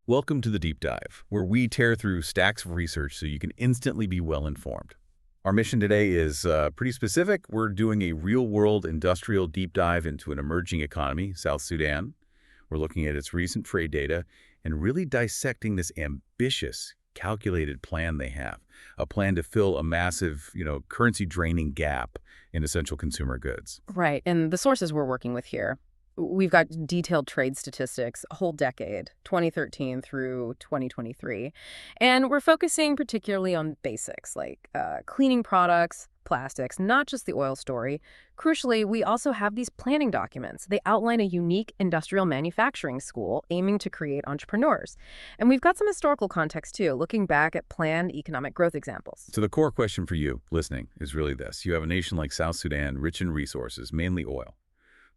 Welcome to the Deep Dive, where we tear through stacks of research so you can instantly be well-informed. Our mission today is pretty specific. We're doing a real-world industrial deep dive into an emerging economy, South Sudan. We're looking at its recent trade data and really dissecting this ambitious, calculated plan they have, a plan to fill a massive, currency-draining gap in essential consumer goods. Right, and the sources we're working with here, we've got detailed trade statistics, a whole decade, 2013 through 2023. And we're focusing particularly on basics like cleaning products, plastics, not just the oil story. Crucially, we also have these planning documents. They outline a unique industrial manufacturing school aiming to create entrepreneurs. And we've got some historical context, too, looking back at planned economic growth examples. So the core question for you, listening, is really this. You have a nation like South Sudan, rich in resources, mainly oil,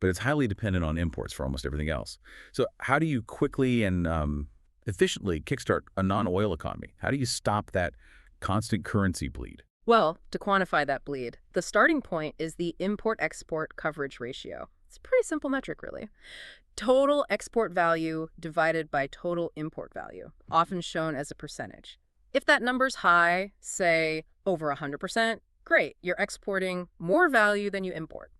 but it's highly dependent on imports for almost everything else. So how do you quickly and efficiently kickstart a non-oil economy? How do you stop that constant currency bleed? Well, to quantify that bleed, the starting point is the import-export coverage ratio. It's a pretty simple metric, really. Total export value divided by total import value, often shown as a percentage. If that number's high, say over 100%, great, you're exporting more value than you import.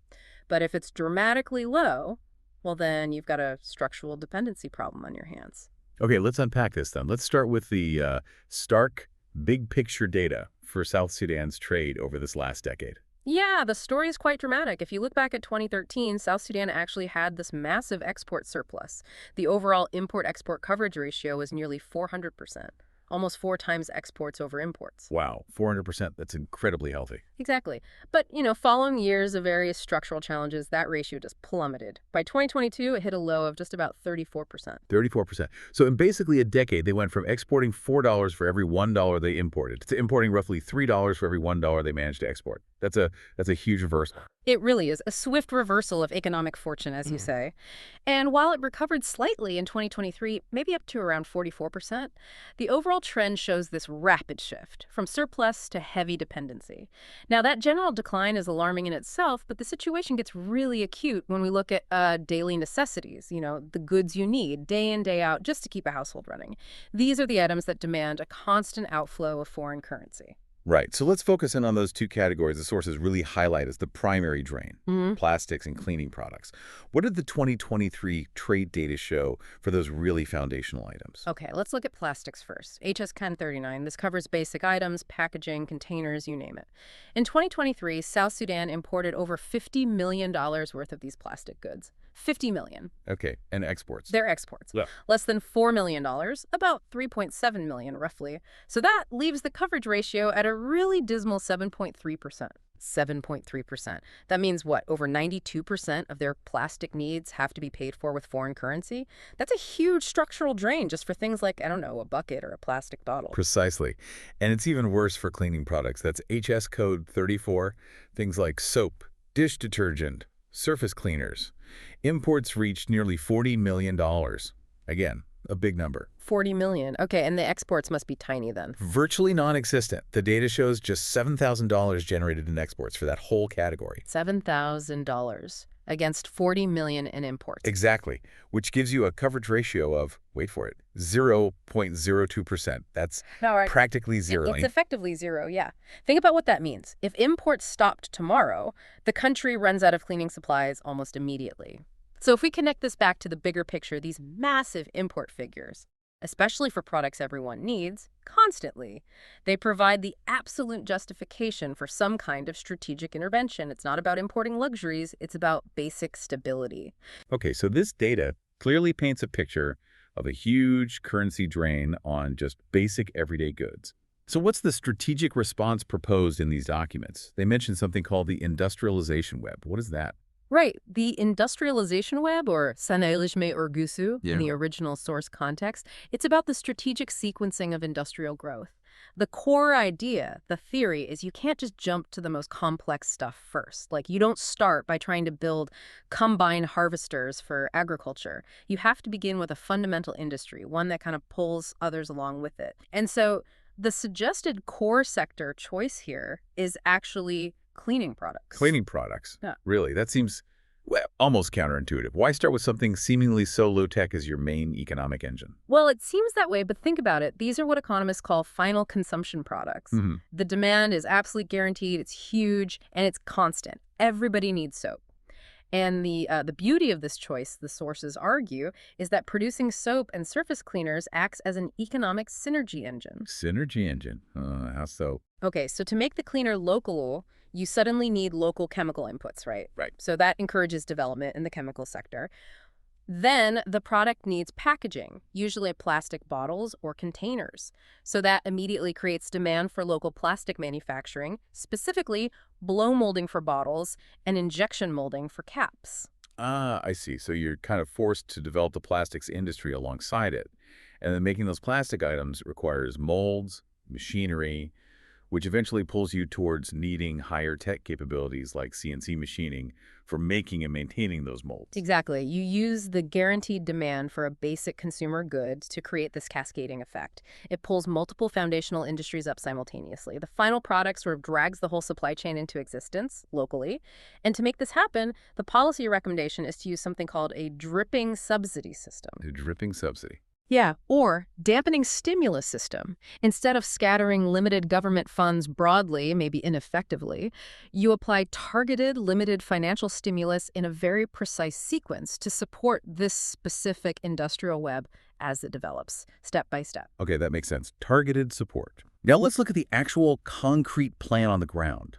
But if it's dramatically low, well, then you've got a structural dependency problem on your hands. Okay, let's unpack this then. Let's start with the stark, big picture data for South Sudan's trade over this last decade. Yeah, the story is quite dramatic. If you look back at 2013, South Sudan actually had this massive export surplus. The overall import-export coverage ratio was nearly 400%. Almost 4 times exports over imports. Wow, 400%. That's incredibly healthy. Exactly. But, following years of various structural challenges, that ratio just plummeted. By 2022, it hit a low of just about 34%. 34%. So in basically a decade, they went from exporting $4 for every $1 they imported to importing roughly $3 for every $1 they managed to export. That's a huge reversal. It really is a swift reversal of economic fortune, as you say. And while it recovered slightly in 2023, maybe up to around 44%, the overall trend shows this rapid shift from surplus to heavy dependency. Now, that general decline is alarming in itself, but the situation gets really acute when we look at daily necessities, the goods you need day in, day out, just to keep a household running. These are the items that demand a constant outflow of foreign currency. Right. So let's focus in on those two categories the sources really highlight as the primary drain, plastics and cleaning products. What did the 2023 trade data show for those really foundational items? Okay, let's look at plastics first. HS-Can 39, this covers basic items, packaging, containers, you name it. In 2023, South Sudan imported over $50 million worth of these plastic goods. $50 million. Okay, and exports? They're exports. Yeah. Less than $4 million, about $3.7 million roughly. So that leaves the coverage ratio at a really dismal 7.3%. 7.3%. That means what? Over 92% of their plastic needs have to be paid for with foreign currency? That's a huge structural drain just for things like, I don't know, a bucket or a plastic bottle. Precisely. And it's even worse for cleaning products. That's HS code 34, things like soap, dish detergent, surface cleaners. Imports reached nearly $40 million. Again, a big number. 40 million. Okay, and the exports must be tiny then. Virtually non-existent. The data shows just $7,000 generated in exports for that whole category. $7,000 against 40 million in imports. Exactly, which gives you a coverage ratio of, wait for it, 0.02%. That's practically zero. It's effectively zero, yeah. Think about what that means. If imports stopped tomorrow, the country runs out of cleaning supplies almost immediately. So if we connect this back to the bigger picture, these massive import figures, especially for products everyone needs, constantly, they provide the absolute justification for some kind of strategic intervention. It's not about importing luxuries, it's about basic stability. Okay, so this data clearly paints a picture of a huge currency drain on just basic everyday goods. So what's the strategic response proposed in these documents? They mention something called the industrialization web. What is that? Right. The industrialization web, or sanayileşme örgüsü in the original source context, it's about the strategic sequencing of industrial growth. The core idea, the theory, is you can't just jump to the most complex stuff first. Like, you don't start by trying to build combine harvesters for agriculture. You have to begin with a fundamental industry, one that kind of pulls others along with it. And so the suggested core sector choice here is actually cleaning products. Cleaning products? Yeah. Really? That seems Well, almost counterintuitive. Why start with something seemingly so low-tech as your main economic engine? Well, it seems that way, but think about it. These are what economists call final consumption products. Hmm. The demand is absolutely guaranteed, it's huge, and it's constant. Everybody needs soap. And the beauty of this choice, the sources argue, is that producing soap and surface cleaners acts as an economic synergy engine. Synergy engine. How so? Okay, so to make the cleaner local, you suddenly need local chemical inputs, right? Right. So that encourages development in the chemical sector. Then the product needs packaging, usually plastic bottles or containers. So that immediately creates demand for local plastic manufacturing, specifically blow molding for bottles and injection molding for caps. Ah, I see. So you're kind of forced to develop the plastics industry alongside it. And then making those plastic items requires molds, machinery, which eventually pulls you towards needing higher tech capabilities like CNC machining for making and maintaining those molds. Exactly. You use the guaranteed demand for a basic consumer good to create this cascading effect. It pulls multiple foundational industries up simultaneously. The final product sort of drags the whole supply chain into existence locally. And to make this happen, the policy recommendation is to use something called a dripping subsidy system. The dripping subsidy. Yeah, or dampening stimulus system. Instead of scattering limited government funds broadly, maybe ineffectively, you apply targeted, limited financial stimulus in a very precise sequence to support this specific industrial web as it develops, step by step. Okay, that makes sense. Targeted support. Now let's look at the actual concrete plan on the ground.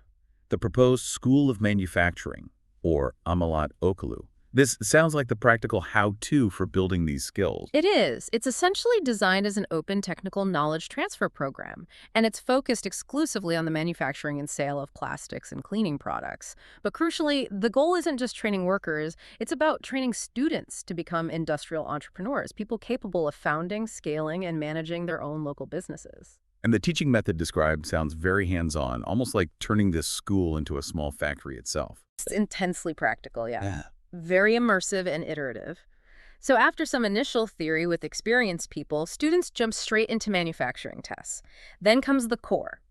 The proposed School of Manufacturing, or Amalat Okalu. This sounds like the practical how-to for building these skills. It is. It's essentially designed as an open technical knowledge transfer program, and it's focused exclusively on the manufacturing and sale of plastics and cleaning products. But crucially, the goal isn't just training workers, it's about training students to become industrial entrepreneurs, people capable of founding, scaling, and managing their own local businesses. And the teaching method described sounds very hands-on, almost like turning this school into a small factory itself. It's intensely practical, yeah. Yeah. Very immersive and iterative. So after some initial theory with experienced people, students jump straight into manufacturing tests. Then comes the core,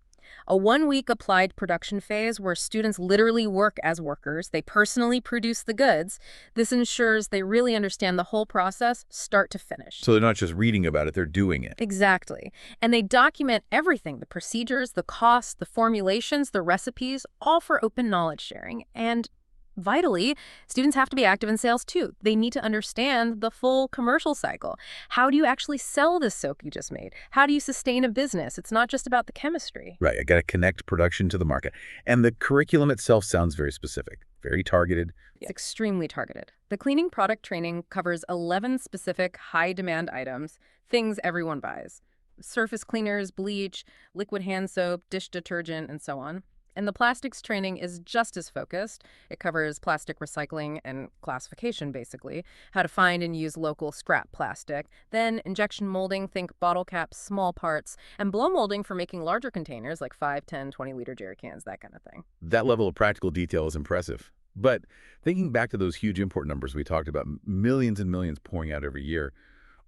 a 1-week applied production phase where students literally work as workers. They personally produce the goods. This ensures they really understand the whole process, start to finish. So they're not just reading about it, they're doing it. Exactly. And they document everything, the procedures, the costs, the formulations, the recipes, all for open knowledge sharing. And vitally, students have to be active in sales too. They need to understand the full commercial cycle. How do you actually sell this soap you just made? How do you sustain a business? It's not just about the chemistry. Right, I got to connect production to the market. And the curriculum itself sounds very specific, very targeted. It's extremely targeted. The cleaning product training covers 11 specific high-demand items, things everyone buys. Surface cleaners, bleach, liquid hand soap, dish detergent, and so on. And the plastics training is just as focused. It covers plastic recycling and classification, basically, how to find and use local scrap plastic, then injection molding, think bottle caps, small parts, and blow molding for making larger containers like 5, 10, 20-liter jerry cans, that kind of thing. That level of practical detail is impressive. But thinking back to those huge import numbers we talked about, millions and millions pouring out every year,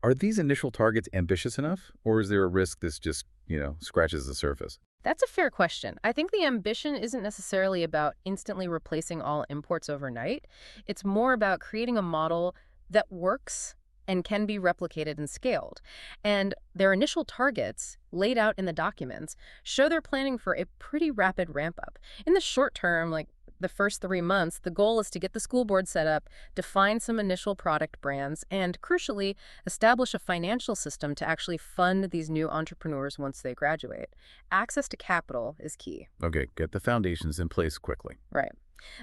are these initial targets ambitious enough? Or is there a risk this just, scratches the surface? That's a fair question. I think the ambition isn't necessarily about instantly replacing all imports overnight. It's more about creating a model that works and can be replicated and scaled. And their initial targets, laid out in the documents, show they're planning for a pretty rapid ramp up. In the short term, like the first 3 months, the goal is to get the school board set up, define some initial product brands, and crucially, establish a financial system to actually fund these new entrepreneurs once they graduate. Access to capital is key. Okay, get the foundations in place quickly. Right.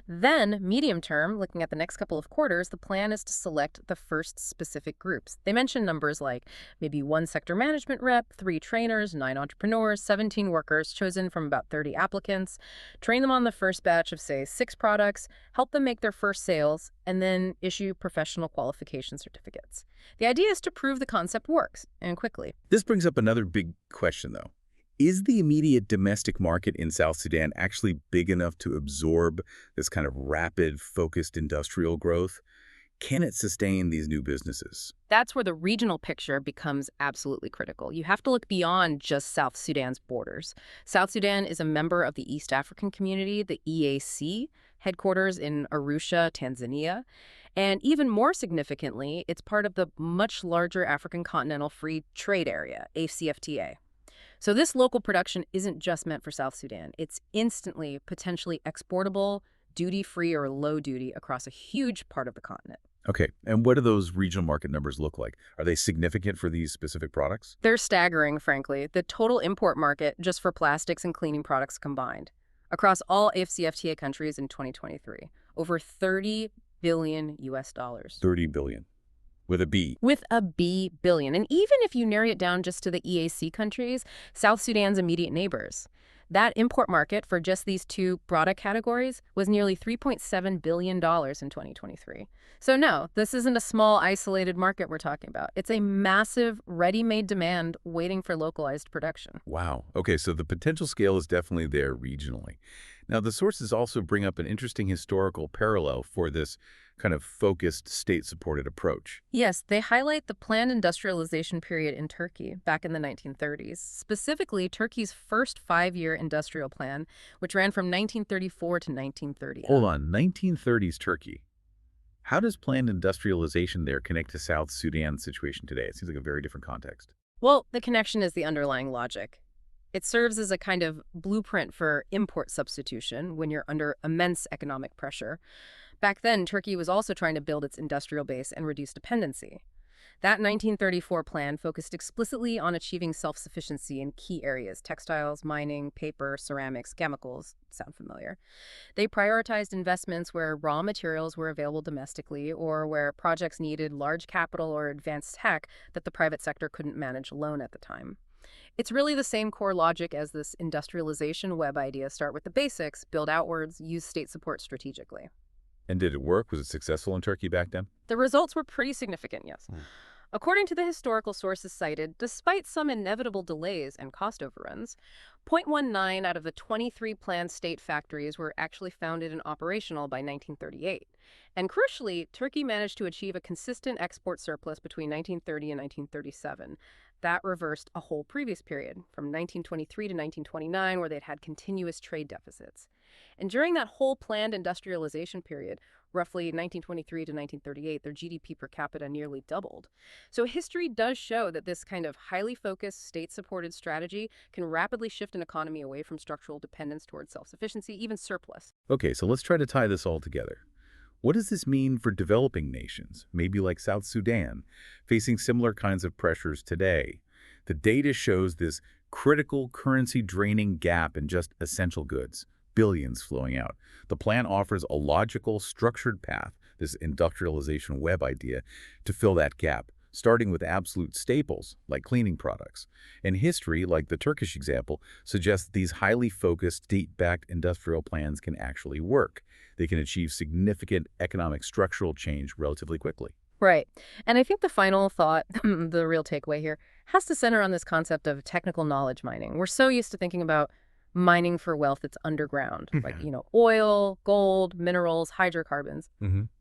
Then, medium term, looking at the next couple of quarters, the plan is to select the first specific groups. They mention numbers like maybe 1 sector management rep, 3 trainers, 9 entrepreneurs, 17 workers chosen from about 30 applicants, train them on the first batch of, say, 6 products, help them make their first sales, and then issue professional qualification certificates. The idea is to prove the concept works, and quickly. This brings up another big question, though. Is the immediate domestic market in South Sudan actually big enough to absorb this kind of rapid, focused industrial growth? can it sustain these new businesses? That's where the regional picture becomes absolutely critical. You have to look beyond just South Sudan's borders. South Sudan is a member of the East African Community, the EAC, headquarters in Arusha, Tanzania. And even more significantly, it's part of the much larger African Continental Free Trade Area, ACFTA. So this local production isn't just meant for South Sudan. It's instantly, potentially exportable, duty-free or low duty across a huge part of the continent. Okay, and what do those regional market numbers look like? Are they significant for these specific products? They're staggering, frankly. The total import market, just for plastics and cleaning products combined, across all AFCFTA countries in 2023, over 30 billion US dollars. 30 billion. With a B. With a B billion. And even if you narrow it down just to the EAC countries, South Sudan's immediate neighbors, that import market for just these two product categories was nearly $3.7 billion in 2023. So no, this isn't a small, isolated market we're talking about. It's a massive, ready-made demand waiting for localized production. Wow. Okay, so the potential scale is definitely there regionally. Now, the sources also bring up an interesting historical parallel for this kind of focused, state-supported approach. Yes, they highlight the planned industrialization period in Turkey back in the 1930s, specifically Turkey's first five-year industrial plan, which ran from 1934 to 1938. Hold on, 1930s Turkey. How does planned industrialization there connect to South Sudan's situation today? It seems like a very different context. Well, the connection is the underlying logic. It serves as a kind of blueprint for import substitution when you're under immense economic pressure. Back then, Turkey was also trying to build its industrial base and reduce dependency. That 1934 plan focused explicitly on achieving self-sufficiency in key areas: textiles, mining, paper, ceramics, chemicals. Sound familiar? They prioritized investments where raw materials were available domestically or where projects needed large capital or advanced tech that the private sector couldn't manage alone at the time. It's really the same core logic as this industrialization web idea: start with the basics, build outwards, use state support strategically. And did it work? Was it successful in Turkey back then? The results were pretty significant, yes. According to the historical sources cited, despite some inevitable delays and cost overruns, 0.19 out of the 23 planned state factories were actually founded and operational by 1938. And crucially, Turkey managed to achieve a consistent export surplus between 1930 and 1937. That reversed a whole previous period, from 1923 to 1929, where they'd had continuous trade deficits. And during that whole planned industrialization period, roughly 1923 to 1938, their GDP per capita nearly doubled. So history does show that this kind of highly focused, state-supported strategy can rapidly shift an economy away from structural dependence towards self-sufficiency, even surplus. Okay, so let's try to tie this all together. What does this mean for developing nations, maybe like South Sudan, facing similar kinds of pressures today? The data shows this critical currency-draining gap in just essential goods, billions flowing out. The plan offers a logical, structured path, this industrialization web idea, to fill that gap, starting with absolute staples like cleaning products. And history, like the Turkish example, suggests that these highly focused, state-backed industrial plans can actually work. They can achieve significant economic structural change relatively quickly. Right. And I think the final thought, the real takeaway here, has to center on this concept of technical knowledge mining. We're so used to thinking about mining for wealth that's underground, like, oil, gold, minerals, hydrocarbons.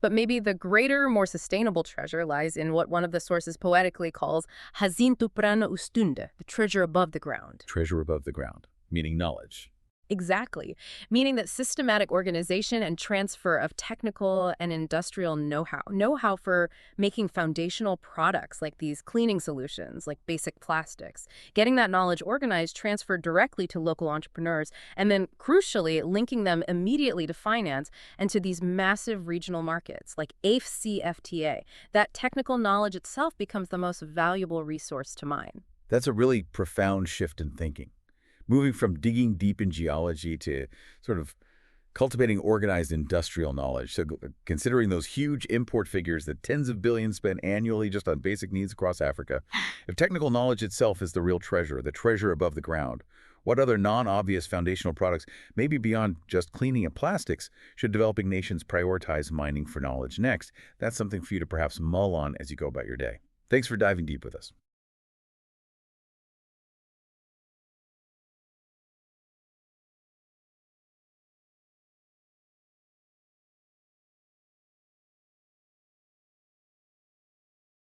But maybe the greater, more sustainable treasure lies in what one of the sources poetically calls hazin tuprana ustunde, the treasure above the ground. Treasure above the ground, meaning knowledge. Exactly, meaning that systematic organization and transfer of technical and industrial know-how for making foundational products like these cleaning solutions, like basic plastics, getting that knowledge organized, transferred directly to local entrepreneurs, and then crucially linking them immediately to finance and to these massive regional markets like AFCFTA. That technical knowledge itself becomes the most valuable resource to mine. That's a really profound shift in thinking. Moving from digging deep in geology to sort of cultivating organized industrial knowledge. So considering those huge import figures that tens of billions spend annually just on basic needs across Africa, if technical knowledge itself is the real treasure, the treasure above the ground, what other non-obvious foundational products, maybe beyond just cleaning and plastics, should developing nations prioritize mining for knowledge next? That's something for you to perhaps mull on as you go about your day. Thanks for diving deep with us.